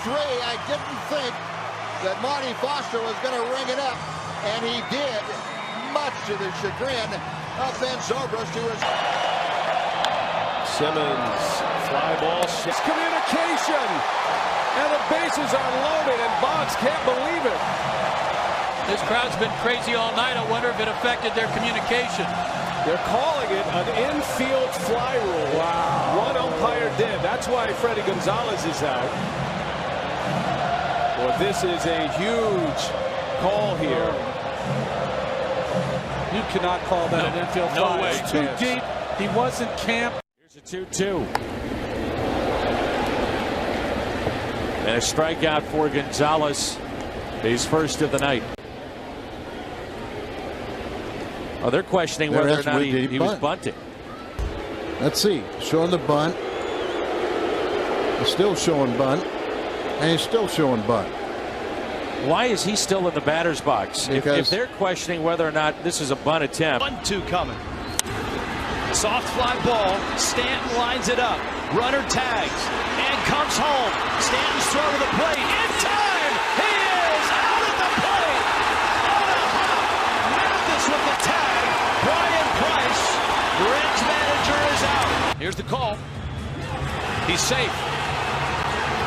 3. I didn't think that Marty Foster was going to ring it up, and he did, much to the chagrin of Ben Zobrist, who was... Simmons, fly ball, it's communication, and the bases are loaded, and Bonds can't believe it. This crowd's been crazy all night. I wonder if it affected their communication. They're calling it an infield fly rule. Wow. One umpire did. That's why Freddie Gonzalez is out. Well, this is a huge call here. You cannot call that an infield fly. No way. It's too deep. He wasn't camped. Here's a 2-2. And a strikeout for Gonzalez. His first of the night. Oh, they're questioning whether or not he was bunting. Let's see. Showing the bunt. He's still showing bunt. And he's still showing bunt. Why is he still in the batter's box? If they're questioning whether or not this is a bunt attempt. 1-2 coming. Soft fly ball. Stanton lines it up. Runner tags and comes home. Stanton's throw to the plate. In time! He is out at the plate! On a hop! Mathis with the tag. Brian Price, Reds manager, is out. Here's the call. He's safe.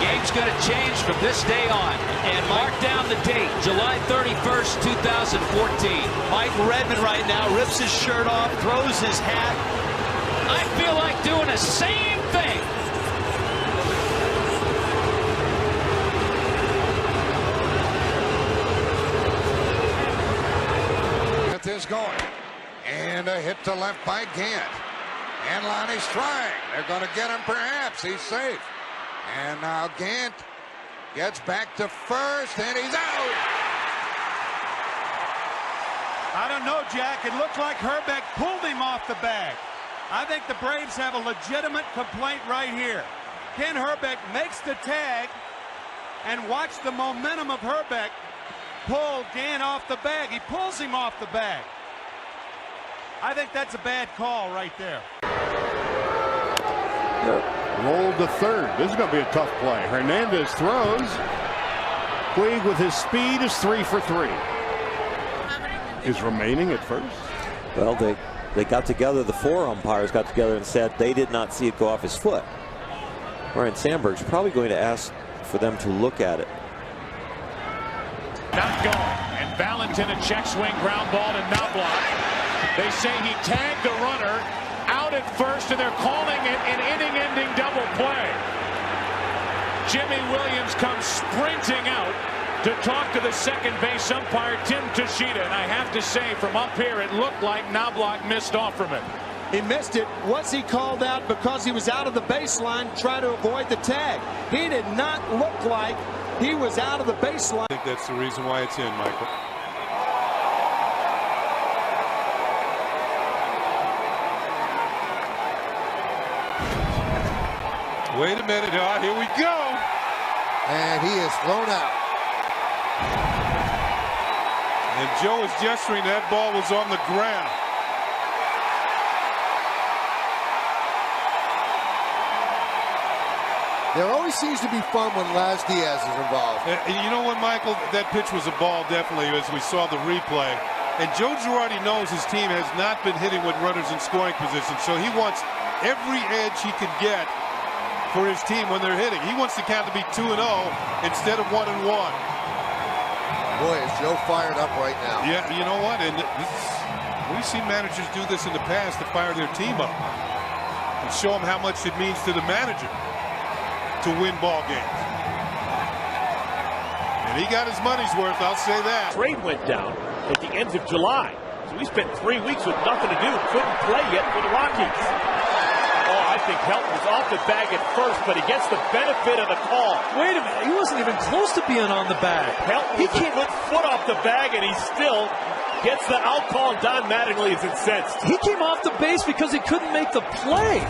Game's going to change from this day on. And mark down the date, July 31st, 2014. Mike Redmond right now rips his shirt off, throws his hat. I feel like doing the same thing. Get this going. And a hit to left by Gant. And Lonnie's trying. They're going to get him perhaps. He's safe. And now Gant gets back to first, and he's out. I don't know, Jack. It looked like Herbeck pulled him off the bag. I think the Braves have a legitimate complaint right here. Ken Herbeck makes the tag, and watch the momentum of Herbeck pull Gant off the bag. He pulls him off the bag. I think that's a bad call right there. Rolled to third. This is going to be a tough play. Hernandez throws. Puig with his speed is 3 for 3. Is remaining at first. Well, they got together, the 4 umpires got together and said they did not see it go off his foot. Ryan Sandberg's probably going to ask for them to look at it. Not going. And Valentin a check swing ground ball to Knobloch. They say he tagged the runner out at first, and they're calling it an inning-ending double play. Jimmy Williams comes sprinting out to talk to the second base umpire, Tim Tashida. And I have to say, from up here, it looked like Knobloch missed off from it. He missed it. Was he called out because he was out of the baseline trying to avoid the tag? He did not look like he was out of the baseline. I think that's the reason why it's in, Michael. Wait a minute. Oh, here we go. And he is thrown out. And Joe is gesturing that ball was on the ground. There always seems to be fun when Laz Diaz is involved. You know what, Michael? That pitch was a ball, definitely, as we saw the replay. And Joe Girardi knows his team has not been hitting with runners in scoring position, so he wants every edge he can get for his team when they're hitting. He wants the count to be 2-0 instead of 1-1. Boy, is Joe fired up right now. Yeah, you know what? And we've seen managers do this in the past to fire their team up and show them how much it means to the manager to win ball games. And he got his money's worth, I'll say that. Trade went down at the end of July. So we spent 3 weeks with nothing to do. Couldn't play yet for the Rockies. Oh, I think Helton was off the bag at first, but he gets the benefit of the call. Wait a minute. He wasn't even close to being on the bag. Helton was a foot off the bag, and he still gets the out call. Don Mattingly is incensed. He came off the base because he couldn't make the play.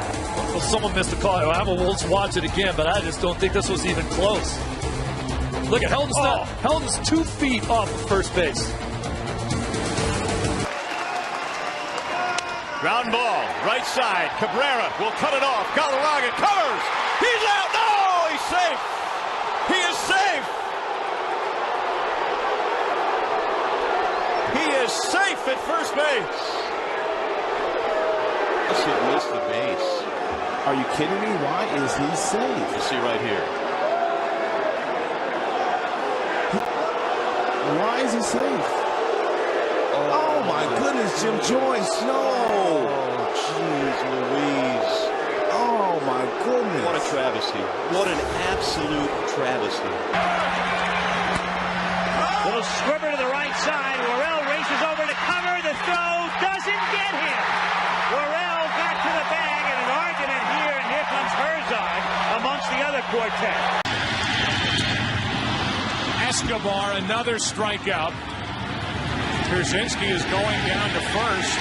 Well, someone missed a call. We'll watch it again, but I just don't think this was even close. Look at Helton's not. Helton's 2 feet off of first base. Ground ball, right side. Cabrera will cut it off. Galarraga covers. He's out. No, he's safe. He is safe. He is safe at first base. This should miss the base. Are you kidding me? Why is he safe? You see right here. Why is he safe? Oh my goodness, Jim Joyce. No. Jeez Louise. Oh my goodness. What a travesty. What an absolute travesty. Little squibber to the right side. Worrell races over to cover. The throw doesn't get him. Worrell back to the bag, and an argument here, and here comes Herzog amongst the other quartet. Escobar, another strikeout. Pierzynski is going down to first.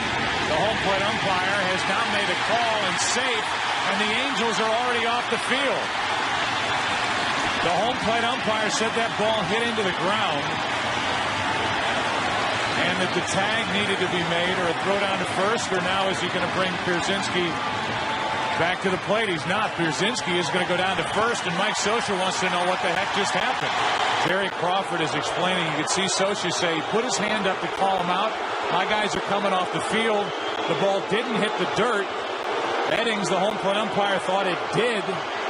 The home plate umpire has now made a call and safe, and the Angels are already off the field. The home plate umpire said that ball hit into the ground, and that the tag needed to be made, or a throw down to first, or now is he going to bring Pierzynski back to the plate? He's not. Pierzynski is going to go down to first, and Mike Scioscia wants to know what the heck just happened. Jerry Crawford is explaining. You can see Scioscia say he put his hand up to call him out. My guys are coming off the field. The ball didn't hit the dirt. Eddings, the home plate umpire, thought it did,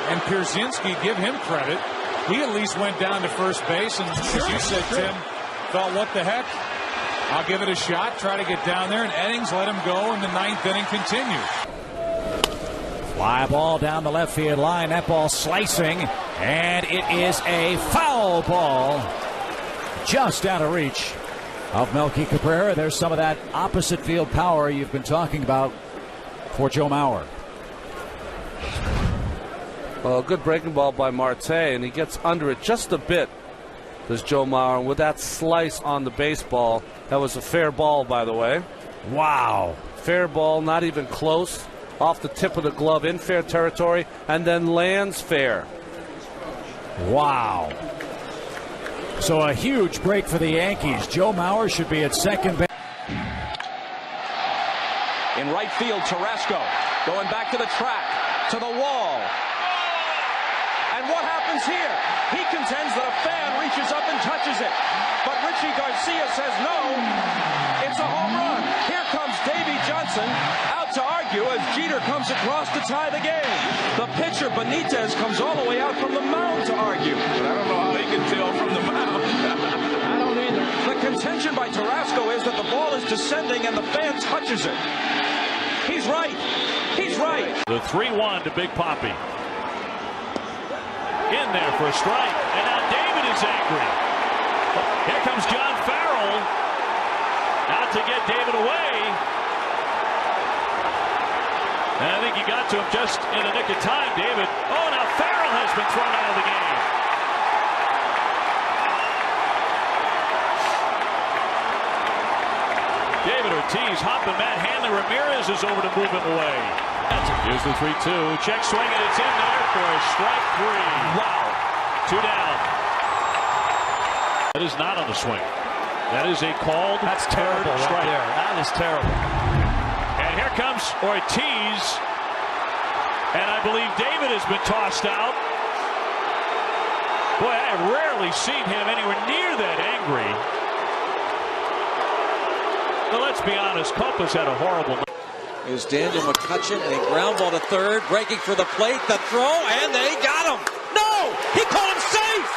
and Pierzynski, give him credit, he at least went down to first base, and as you said, Tim, thought, what the heck? I'll give it a shot, try to get down there, and Eddings let him go, and the ninth inning continues. Fly ball down the left field line. That ball slicing, and it is a foul ball just out of reach of Melky Cabrera. There's some of that opposite field power you've been talking about for Joe Mauer. Well, a good breaking ball by Marte, and he gets under it just a bit. There's Joe Mauer, and with that slice on the baseball, that was a fair ball, by the way. Wow. Fair ball, not even close. Off the tip of the glove in fair territory, and then lands fair. Wow. So a huge break for the Yankees. Joe Mauer should be at second base. In right field, Tarasco going back to the track, to the wall. And what happens here? He contends that a fan reaches up and touches it. But Richie Garcia says no. It's a home run. Here comes Davey Johnson out to argue as Jeter comes across to tie the game. The pitcher, Benitez, comes all the way out from the mound to argue. But I don't know how he can tell from the mound. I don't either. The contention by Tarasco is that the ball is descending and the fan touches it. He's right. He's right. The 3-1 to Big Papi. In there for a strike. And now David is angry. Here comes John Farrell. Out to get David away. And I think he got to him just in the nick of time, David. Oh, now Farrell has been thrown out of the game. David Ortiz hopping Matt Hanley. Ramirez is over to move him away. Here's the 3-2. Check swing, and it's in there for a strike 3. Wow. 2 down. That is not on the swing. That is a called. That's terrible right there. That is terrible. And here comes Ortiz. And I believe David has been tossed out. Boy, I have rarely seen him anywhere near that angry. But let's be honest, Copa's had a horrible night. Here's Daniel McCutcheon, and a ground ball to third, breaking for the plate, the throw, and they got him. No! He called him safe!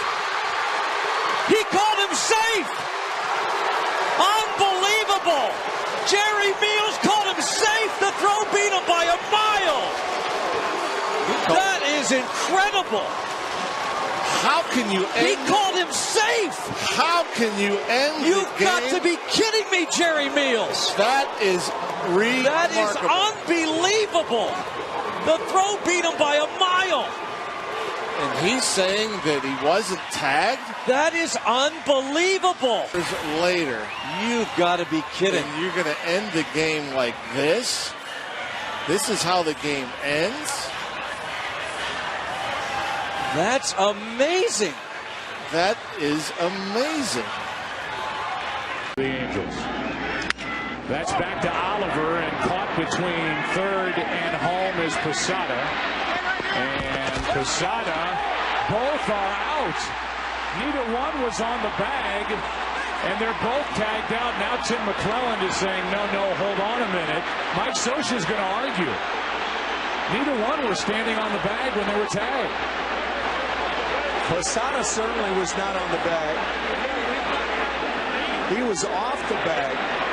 He called him safe! Unbelievable! Jerry Meals called him safe. The throw beat him by a mile. That is incredible. How can you end? He called him safe. How can you end You've the game? got to be kidding me, Jerry Meals. That is remarkable. That is unbelievable. The throw beat him by a mile. And he's saying that he wasn't tagged? That is unbelievable. Later. You've got to be kidding. And you're going to end the game like this? This is how the game ends? That's amazing. That is amazing. The Angels. That's back to Oliver, and caught between third and home is Posada. And Posada Both are out. Neither one was on the bag, and they're both tagged out. Now Tim McClelland is saying, no, hold on a minute. Mike Scioscia's going to argue. Neither one were standing on the bag when they were tagged. Posada certainly was not on the bag. He was off the bag.